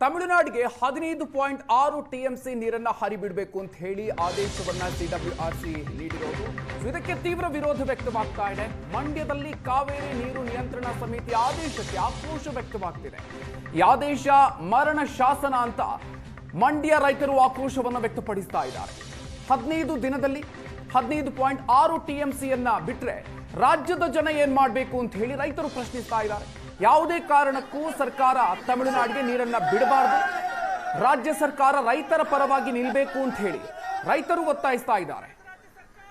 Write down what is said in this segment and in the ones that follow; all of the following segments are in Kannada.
ತಮಿಳುನಾಡಿಗೆ 15.6 ಟಿಎಂಸಿ ನೀರನ್ನ ಹರಿಬಿಡಬೇಕು ಅಂತ ಹೇಳಿ ಆದೇಶವನ್ನ ಸಿಡಬ್ಲ್ಯೂಆರ್ಸಿ ನೀಡಿರೋದು. ಇದಕ್ಕೆ ತೀವ್ರ ವಿರೋಧ ವ್ಯಕ್ತವಾಗ್ತಾ ಇದೆ. ಮಂಡ್ಯದಲ್ಲಿ ಕಾವೇರಿ ನೀರು ನಿಯಂತ್ರಣ ಸಮಿತಿ ಆದೇಶಕ್ಕೆ ಆಕ್ರೋಶ ವ್ಯಕ್ತವಾಗ್ತಿದೆ. ಈ ಆದೇಶ ಮರಣ ಶಾಸನ ಅಂತ ಮಂಡ್ಯ ರೈತರು ಆಕ್ರೋಶವನ್ನು ವ್ಯಕ್ತಪಡಿಸ್ತಾ ಇದ್ದಾರೆ. 15 ದಿನದಲ್ಲಿ 15.6 ಟಿಎಂಸಿಯನ್ನ ಬಿಟ್ರೆ ರಾಜ್ಯದ ಜನ ಏನ್ ಮಾಡಬೇಕು ಅಂತ ಹೇಳಿ ರೈತರು ಪ್ರಶ್ನಿಸ್ತಾ ಇದ್ದಾರೆ. ಯಾವುದೇ ಕಾರಣಕ್ಕೂ ಸರ್ಕಾರ ತಮಿಳುನಾಡಿಗೆ ನೀರನ್ನ ಬಿಡಬಾರದು, ರಾಜ್ಯ ಸರ್ಕಾರ ರೈತರ ಪರವಾಗಿ ನಿಲ್ಲಬೇಕು ಅಂತ ಹೇಳಿ ರೈತರು ಒತ್ತಾಯಿಸ್ತಾ ಇದ್ದಾರೆ.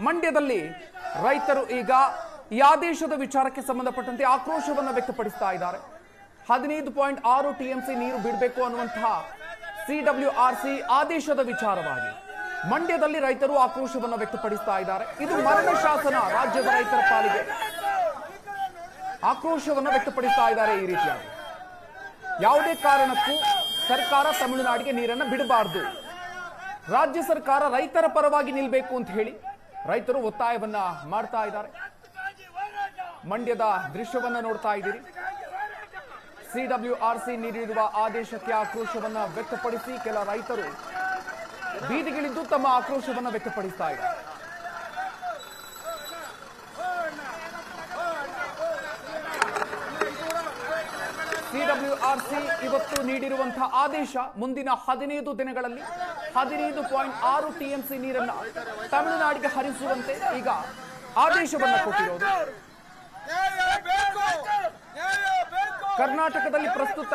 ಮಂಡ್ಯದಲ್ಲಿ ರೈತರು ಈಗ ಈ ಆದೇಶದ ವಿಚಾರಕ್ಕೆ ಸಂಬಂಧಪಟ್ಟಂತೆ ಆಕ್ರೋಶವನ್ನು ವ್ಯಕ್ತಪಡಿಸ್ತಾ ಇದ್ದಾರೆ. 15.6 ಟಿಎಂಸಿ ನೀರು ಬಿಡಬೇಕು ಅನ್ನುವಂತಹ ಸಿಡಬ್ಲ್ಯೂಆರ್ಸಿ ಆದೇಶದ ವಿಚಾರವಾಗಿ ಮಂಡ್ಯದಲ್ಲಿ ರೈತರು ಆಕ್ರೋಶವನ್ನು ವ್ಯಕ್ತಪಡಿಸ್ತಾ ಇದ್ದಾರೆ. ಇದು ಮರಣ ಶಾಸನ ರಾಜ್ಯದ ರೈತರ ಪಾಲಿಗೆ ಆಕ್ರೋಶವನ್ನು ವ್ಯಕ್ತಪಡಿಸ್ತಾ ಇದ್ದಾರೆ. ಈ ರೀತಿಯಾಗಿ ಯಾವುದೇ ಕಾರಣಕ್ಕೂ ಸರ್ಕಾರ ತಮಿಳುನಾಡಿಗೆ ನೀರನ್ನು ಬಿಡಬಾರದು, ರಾಜ್ಯ ಸರ್ಕಾರ ರೈತರ ಪರವಾಗಿ ನಿಲ್ಲಬೇಕು ಅಂತ ಹೇಳಿ ರೈತರು ಒತ್ತಾಯವನ್ನ ಮಾಡ್ತಾ ಇದ್ದಾರೆ. ಮಂಡ್ಯದ ದೃಶ್ಯವನ್ನ ನೋಡ್ತಾ ಇದ್ದೀರಿ. ಸಿಡಬ್ಲ್ಯೂಆರ್ಸಿ ನೀಡಿರುವ ಆದೇಶಕ್ಕೆ ಆಕ್ರೋಶವನ್ನ ವ್ಯಕ್ತಪಡಿಸಿ ಕೆಲ ರೈತರು ಬೀದಿಗಿಳಿದು ತಮ್ಮ ಆಕ್ರೋಶವನ್ನ ವ್ಯಕ್ತಪಡಿಸ್ತಾ ಇದ್ದಾರೆ. ಸಿಡಬ್ಲ್ಯೂಆರ್ಸಿ ಇವತ್ತು ನೀಡಿರುವಂತಹ ಆದೇಶ ಮುಂದಿನ 15 ದಿನಗಳಲ್ಲಿ 15.6 ಟಿಎಂಸಿ ನೀರನ್ನ ತಮಿಳುನಾಡಿಗೆ ಹರಿಸುವಂತೆ ಈಗ ಆದೇಶವನ್ನ ಕೊಟ್ಟಿರೋದು. ಕರ್ನಾಟಕದಲ್ಲಿ ಪ್ರಸ್ತುತ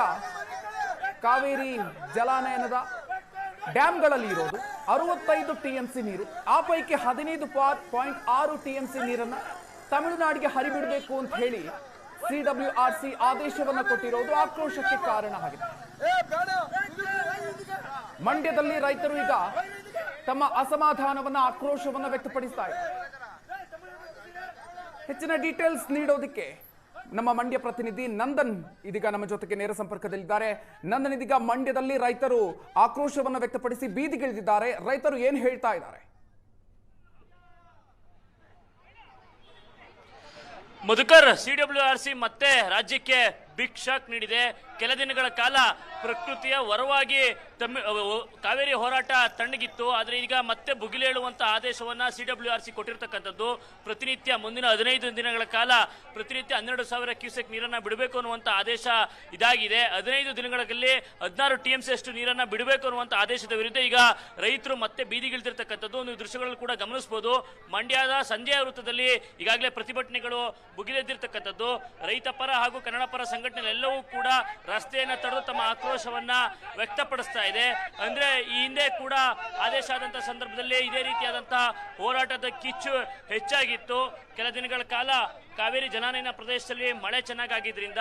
ಕಾವೇರಿ ಜಲಾನಯನದ ಡ್ಯಾಂಗಳಲ್ಲಿ ಇರೋದು 65 ಟಿಎಂಸಿ ನೀರು. ಆ ಪೈಕಿ 15.6 ಟಿಎಂಸಿ ನೀರನ್ನ ತಮಿಳುನಾಡಿಗೆ ಹರಿಬಿಡಬೇಕು ಅಂತ ಹೇಳಿ ಸಿಡಬ್ಲ್ಯೂಆರ್ಸಿ ಆದೇಶವನ್ನ ಕೊಟ್ಟಿರೋದು ಆಕ್ರೋಶಕ್ಕೆ ಕಾರಣ ಆಗಿದೆ. ಮಂಡ್ಯದಲ್ಲಿ ರೈತರು ಈಗ ತಮ್ಮ ಅಸಮಾಧಾನವನ್ನ ಆಕ್ರೋಶವನ್ನ ವ್ಯಕ್ತಪಡಿಸ್ತಾ ಇದ್ದಾರೆ. ಹೆಚ್ಚಿನ ಡೀಟೇಲ್ಸ್ ನೀಡೋದಕ್ಕೆ ನಮ್ಮ ಮಂಡ್ಯ ಪ್ರತಿನಿಧಿ ನಂದನ್ ಇದೀಗ ನಮ್ಮ ಜೊತೆಗೆ ನೇರ ಸಂಪರ್ಕದಲ್ಲಿದ್ದಾರೆ. ನಂದನ್, ಇದೀಗ ಮಂಡ್ಯದಲ್ಲಿ ರೈತರು ಆಕ್ರೋಶವನ್ನು ವ್ಯಕ್ತಪಡಿಸಿ ಬೀದಿಗಿಳಿದಿದ್ದಾರೆ. ರೈತರು ಏನ್ ಹೇಳ್ತಾ ಇದ್ದಾರೆ? ಮಧುಕರ್, ಸಿಡಬ್ಲ್ಯೂಆರ್ಸಿ ಮತ್ತೆ ರಾಜ್ಯಕ್ಕೆ ಬಿಗ್ ಶಾಕ್ ನೀಡಿದೆ. ಕೆಲ ದಿನಗಳ ಕಾಲ ಪ್ರಕೃತಿಯ ವರವಾಗಿ ಕಾವೇರಿ ಹೋರಾಟ ತಣ್ಣಗಿತ್ತು. ಆದರೆ ಈಗ ಮತ್ತೆ ಭುಗಿಲೇಳುವಂತ ಆದೇಶವನ್ನ ಸಿಡಬ್ಲ್ಯೂಆರ್ಸಿ ಕೊಟ್ಟಿರ್ತಕ್ಕಂಥದ್ದು. ಪ್ರತಿನಿತ್ಯ ಮುಂದಿನ 15 ದಿನಗಳ ಕಾಲ ಪ್ರತಿನಿತ್ಯ 12,000 ಕ್ಯೂಸೆಕ್ ನೀರನ್ನ ಬಿಡಬೇಕು ಅನ್ನುವಂಥ ಆದೇಶ ಇದಾಗಿದೆ. 15 ದಿನಗಳಲ್ಲಿ 16 ಟಿಎಂಸಿ ಅಷ್ಟು ನೀರನ್ನ ಬಿಡಬೇಕು ಅನ್ನುವಂಥ ಆದೇಶದ ವಿರುದ್ಧ ಈಗ ರೈತರು ಮತ್ತೆ ಬೀದಿಗಿಳಿದಿರ್ತಕ್ಕಂಥದ್ದು ನೀವು ದೃಶ್ಯಗಳಲ್ಲಿ ಕೂಡ ಗಮನಿಸಬಹುದು. ಮಂಡ್ಯದ ಸಂಜೆಯ ವೃತ್ತದಲ್ಲಿ ಈಗಾಗಲೇ ಪ್ರತಿಭಟನೆಗಳು ಭುಗಿಲೆದ್ದಿರ್ತಕ್ಕಂಥದ್ದು. ರೈತ ಪರ ಹಾಗೂ ಕನ್ನಡ ಪರ ಸಂಘಟನೆಗಳೆಲ್ಲವೂ ಕೂಡ ರಸ್ತೆಯನ್ನ ತಡೆದು ತಮ್ಮ ಆಕ್ರೋಶವನ್ನ ವ್ಯಕ್ತಪಡಿಸ್ತಾ ಇದೆ. ಅಂದ್ರೆ ಈ ಹಿಂದೆ ಕೂಡ ಆದೇಶ ಆದಂತಹ ಸಂದರ್ಭದಲ್ಲಿ ಇದೇ ರೀತಿಯಾದಂತಹ ಹೋರಾಟದ ಕಿಚ್ಚು ಹೆಚ್ಚಾಗಿತ್ತು. ಕೆಲ ದಿನಗಳ ಕಾಲ ಕಾವೇರಿ ಜಲಾನಯನ ಪ್ರದೇಶದಲ್ಲಿ ಮಳೆ ಚೆನ್ನಾಗಿದ್ರಿಂದ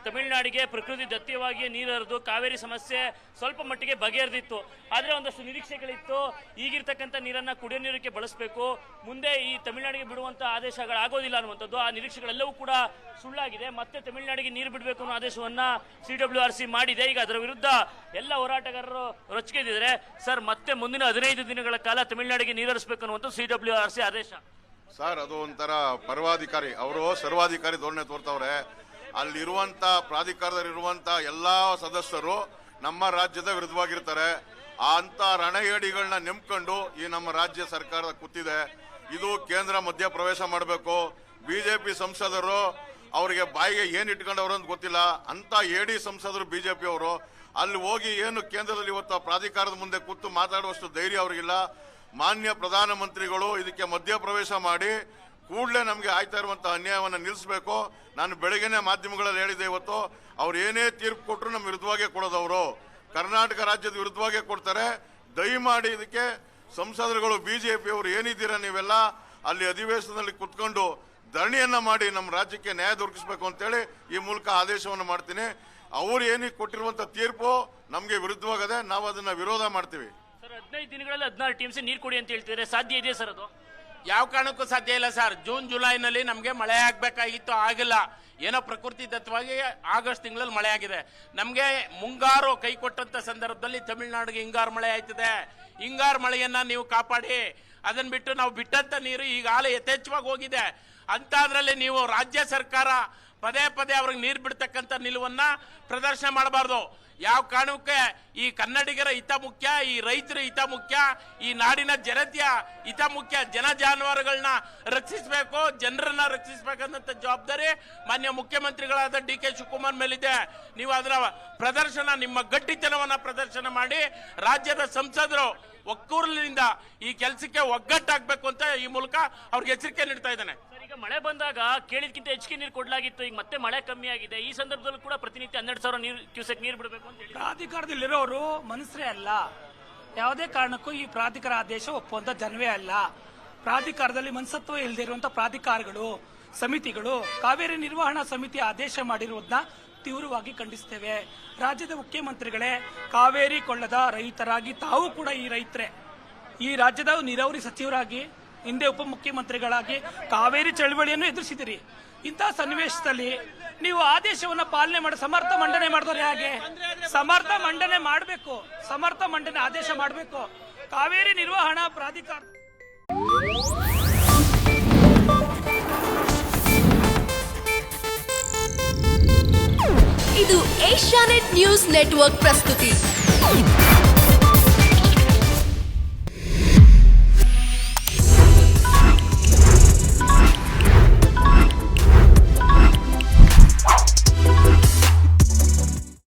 ತಮಿಳುನಾಡಿಗೆ ಪ್ರಕೃತಿ ದತ್ತೀಯವಾಗಿ ನೀರು ಹರಿದು ಕಾವೇರಿ ಸಮಸ್ಯೆ ಸ್ವಲ್ಪ ಮಟ್ಟಿಗೆ ಬಗೆಹರಿದಿತ್ತು. ಆದರೆ ಒಂದಷ್ಟು ನಿರೀಕ್ಷೆಗಳಿತ್ತು. ಈಗಿರ್ತಕ್ಕಂಥ ನೀರನ್ನ ಕುಡಿಯೋ ನೀರಕ್ಕೆ ಬಳಸಬೇಕು, ಮುಂದೆ ಈ ತಮಿಳುನಾಡಿಗೆ ಬಿಡುವಂತ ಆದೇಶಗಳಾಗೋದಿಲ್ಲ ಅನ್ನುವಂಥದ್ದು. ಆ ನಿರೀಕ್ಷೆಗಳೆಲ್ಲವೂ ಕೂಡ ಸುಳ್ಳಾಗಿದೆ. ಮತ್ತೆ ತಮಿಳುನಾಡಿಗೆ ನೀರು ಬಿಡಬೇಕು ಅನ್ನೋ ಆದೇಶವನ್ನ ಸಿಡಬ್ಲ್ಯೂಆರ್ಸಿ ಮಾಡಿದೆ. ಈಗ ಅದರ ವಿರುದ್ಧ ಎಲ್ಲ ಹೋರಾಟಗಾರರು ರೊಚ್ಚಿಗೆದ್ದಿದ್ದಾರೆ. ಸರ್, ಮತ್ತೆ ಮುಂದಿನ 15 ದಿನಗಳ ಕಾಲ ತಮಿಳುನಾಡಿಗೆ ನೀರು ಹರಿಸಬೇಕು ಅನ್ನುವಂಥ ಸಿಡಬ್ಲ್ಯೂಆರ್ಸಿ ಆದೇಶ. ಸರ್, ಅದು ಒಂಥರ ಪರ್ವಾಧಿಕಾರಿ, ಅವರು ಸರ್ವಾಧಿಕಾರಿ ಧೋರಣೆ ತೋರ್ತವ್ರೆ. ಅಲ್ಲಿರುವಂತ ಪ್ರಾಧಿಕಾರದಲ್ಲಿರುವಂತ ಎಲ್ಲಾ ಸದಸ್ಯರು ನಮ್ಮ ರಾಜ್ಯದ ವಿರುದ್ಧವಾಗಿರ್ತಾರೆ. ಅಂತ ರಣಹೇಡಿಗಳನ್ನ ನೆಮ್ಕೊಂಡು ಈ ನಮ್ಮ ರಾಜ್ಯ ಸರ್ಕಾರ ಕೂತಿದೆ. ಇದು ಕೇಂದ್ರ ಮಧ್ಯ ಪ್ರವೇಶ ಮಾಡಬೇಕು. ಬಿಜೆಪಿ ಸಂಸದರು ಅವರಿಗೆ ಬಾಯಿಗೆ ಏನ್ ಇಟ್ಕೊಂಡವರು ಅಂತ ಗೊತ್ತಿಲ್ಲ. ಅಂತ ಏಡಿ ಸಂಸದರು ಬಿಜೆಪಿ ಅವರು ಅಲ್ಲಿ ಹೋಗಿ ಏನು ಕೇಂದ್ರದಲ್ಲಿ ಇವತ್ತು ಪ್ರಾಧಿಕಾರದ ಮುಂದೆ ಕೂತು ಮಾತಾಡುವಷ್ಟು ಧೈರ್ಯ ಅವರಿಗಿಲ್ಲ. ಮಾನ್ಯ ಪ್ರಧಾನಮಂತ್ರಿಗಳು ಇದಕ್ಕೆ ಮಧ್ಯ ಪ್ರವೇಶ ಮಾಡಿ ಕೂಡಲೇ ನಮಗೆ ಆಯ್ತಾ ಇರುವಂತಹ ಅನ್ಯಾಯವನ್ನು ನಿಲ್ಲಿಸಬೇಕು. ನಾನು ಬೆಳಗ್ಗೆನೆ ಮಾಧ್ಯಮಗಳಲ್ಲಿ ಹೇಳಿದೆ, ಇವತ್ತು ಅವ್ರು ಏನೇ ತೀರ್ಪು ಕೊಟ್ಟರು ನಮ್ಮ ವಿರುದ್ಧವಾಗೇ ಕೊಡೋದವರು, ಕರ್ನಾಟಕ ರಾಜ್ಯದ ವಿರುದ್ಧವಾಗೇ ಕೊಡ್ತಾರೆ. ದಯಮಾಡಿ ಇದಕ್ಕೆ ಸಂಸದರುಗಳು ಬಿಜೆಪಿ ಅವರು ಏನಿದ್ದೀರಾ ನೀವೆಲ್ಲ ಅಲ್ಲಿ ಅಧಿವೇಶನದಲ್ಲಿ ಕುತ್ಕೊಂಡು ಧರಣಿಯನ್ನ ಮಾಡಿ ನಮ್ಮ ರಾಜ್ಯಕ್ಕೆ ನ್ಯಾಯ ದೊರಕಿಸಬೇಕು ಅಂತೇಳಿ ಈ ಮೂಲಕ ಆದೇಶವನ್ನು ಮಾಡ್ತೀನಿ. ಅವ್ರು ಏನಿಗೆ ಕೊಟ್ಟಿರುವಂತ ತೀರ್ಪು ನಮಗೆ ವಿರುದ್ಧವಾಗದೆ, ನಾವು ಅದನ್ನ ವಿರೋಧ ಮಾಡ್ತೀವಿ. ಸರ್, 15 ದಿನಗಳಲ್ಲಿ 16 ಟಿಎಂಸಿ ನೀರು ಕೊಡಿ ಅಂತ ಹೇಳ್ತಿದ್ರೆ ಸಾಧ್ಯ ಇದೆಯಾ ಸರ್? ಅದು ಯಾವ ಕಾರಣಕ್ಕೂ ಸಾಧ್ಯ ಇಲ್ಲ ಸರ್. ಜೂನ್ ಜುಲೈನಲ್ಲಿ ನಮಗೆ ಮಳೆ ಆಗ್ಬೇಕಾಗಿತ್ತು, ಆಗಿಲ್ಲ. ಏನೋ ಪ್ರಕೃತಿ ದತ್ತವಾಗಿ ಆಗಸ್ಟ್ ತಿಂಗಳಲ್ಲಿ ಮಳೆ ಆಗಿದೆ. ನಮಗೆ ಮುಂಗಾರು ಕೈ ಕೊಟ್ಟಂತ ಸಂದರ್ಭದಲ್ಲಿ ತಮಿಳುನಾಡಿಗೆ ಹಿಂಗಾರು ಮಳೆ ಆಯ್ತದೆ. ಹಿಂಗಾರು ಮಳೆಯನ್ನ ನೀವು ಕಾಪಾಡಿ. ಅದನ್ನ ಬಿಟ್ಟು ನಾವು ಬಿಟ್ಟಂತ ನೀರು ಈಗಾಗಲೇ ಯಥೇಚ್ಛವಾಗಿ ಹೋಗಿದೆ. ಅಂತಾದ್ರಲ್ಲಿ ನೀವು ರಾಜ್ಯ ಸರ್ಕಾರ ಪದೇ ಪದೇ ಅವ್ರಿಗೆ ನೀರು ಬಿಡ್ತಕ್ಕಂಥ ನಿಲುವನ್ನ ಪ್ರದರ್ಶನ ಮಾಡಬಾರ್ದು. ಯಾವ ಕಾರಣಕ್ಕೆ ಈ ಕನ್ನಡಿಗರ ಹಿತ ಮುಖ್ಯ, ಈ ರೈತರ ಹಿತ ಮುಖ್ಯ, ಈ ನಾಡಿನ ಜನತೆಯ ಹಿತ ಮುಖ್ಯ. ಜನ ಜಾನುವಾರುಗಳನ್ನ ರಕ್ಷಿಸಬೇಕು, ಜನರನ್ನ ರಕ್ಷಿಸಬೇಕಂತ ಜವಾಬ್ದಾರಿ ಮಾನ್ಯ ಮುಖ್ಯಮಂತ್ರಿಗಳಾದ ಡಿ ಕೆ ಶಿವಕುಮಾರ್ ಮೇಲಿದೆ. ನೀವು ಅದರ ಪ್ರದರ್ಶನ, ನಿಮ್ಮ ಗಟ್ಟಿತನವನ್ನ ಪ್ರದರ್ಶನ ಮಾಡಿ ರಾಜ್ಯದ ಸಂಸದರು ಒಕ್ಕೂರಲಿನಿಂದ ಈ ಕೆಲಸಕ್ಕೆ ಒಗ್ಗಟ್ಟಾಗಬೇಕು ಅಂತ ಈ ಮೂಲಕ ಅವ್ರಿಗೆ ಎಚ್ಚರಿಕೆ ನೀಡ್ತಾ ಇದ್ದಾನೆ. ಈಗ ಮಳೆ ಬಂದಾಗ ಕೇಳಿದ್ಕಿಂತ ಹೆಚ್ಚಿಗೆ ನೀರು ಕೊಡಲಾಗಿತ್ತು, ಈಗ ಮತ್ತೆ ಮಳೆ ಕಮ್ಮಿ ಆಗಿದೆ. ಈ ಸಂದರ್ಭದಲ್ಲೂ ಕೂಡ ಪ್ರತಿನಿತ್ಯ 12,000 ಕ್ಯೂಸೆಕ್ ನೀರು ಬಿಡಬೇಕು ಅಂತ ಹೇಳಿ ಪ್ರಾಧಿಕಾರದಲ್ಲಿರೋರು ಮನುಷ್ಯರೇ ಅಲ್ಲ. ಯಾವುದೇ ಕಾರಣಕ್ಕೂ ಈ ಪ್ರಾಧಿಕಾರ ಆದೇಶ ಒಪ್ಪುವಂತ ಜನವೇ ಅಲ್ಲ. ಪ್ರಾಧಿಕಾರದಲ್ಲಿ ಮನಸತ್ವ ಇಲ್ಲದೆ ಇರುವಂತಹ ಪ್ರಾಧಿಕಾರಗಳು, ಸಮಿತಿಗಳು ಕಾವೇರಿ ನಿರ್ವಹಣಾ ಸಮಿತಿ ಆದೇಶ ಮಾಡಿರುವುದನ್ನ ತೀವ್ರವಾಗಿ ಖಂಡಿಸ್ತೇವೆ. ರಾಜ್ಯದ ಮುಖ್ಯಮಂತ್ರಿಗಳೇ, ಕಾವೇರಿ ಕೊಳ್ಳದ ರೈತರಾಗಿ ತಾವು ಕೂಡ ಈ ರೈತರೇ. ಈ ರಾಜ್ಯದ ನೀರಾವರಿ ಸಚಿವರಾಗಿ, ಹಿಂದೆ ಉಪಮುಖ್ಯಮಂತ್ರಿಗಳಾಗಿ ಕಾವೇರಿ ಚಳವಳಿಯನ್ನು ಎದುರಿಸಿದಿರಿ. ಇಂತಹ ಸನ್ನಿವೇಶದಲ್ಲಿ ನೀವು ಆದೇಶವನ್ನು ಪಾಲನೆ ಮಾಡಿ ಸಮರ್ಥ ಮಂಡನೆ ಮಾಡಿದ್ರೆ ಹೇಗೆ? ಸಮರ್ಥ ಮಂಡನೆ ಮಾಡಬೇಕು, ಸಮರ್ಥ ಮಂಡನೆ ಆದೇಶ ಮಾಡಬೇಕು. ಕಾವೇರಿ ನಿರ್ವಹಣಾ ಪ್ರಾಧಿಕಾರ ಇದು ಏಷ್ಯಾನೆಟ್ ನ್ಯೂಸ್ ನೆಟ್ವರ್ಕ್ ಪ್ರಸ್ತುತಿ.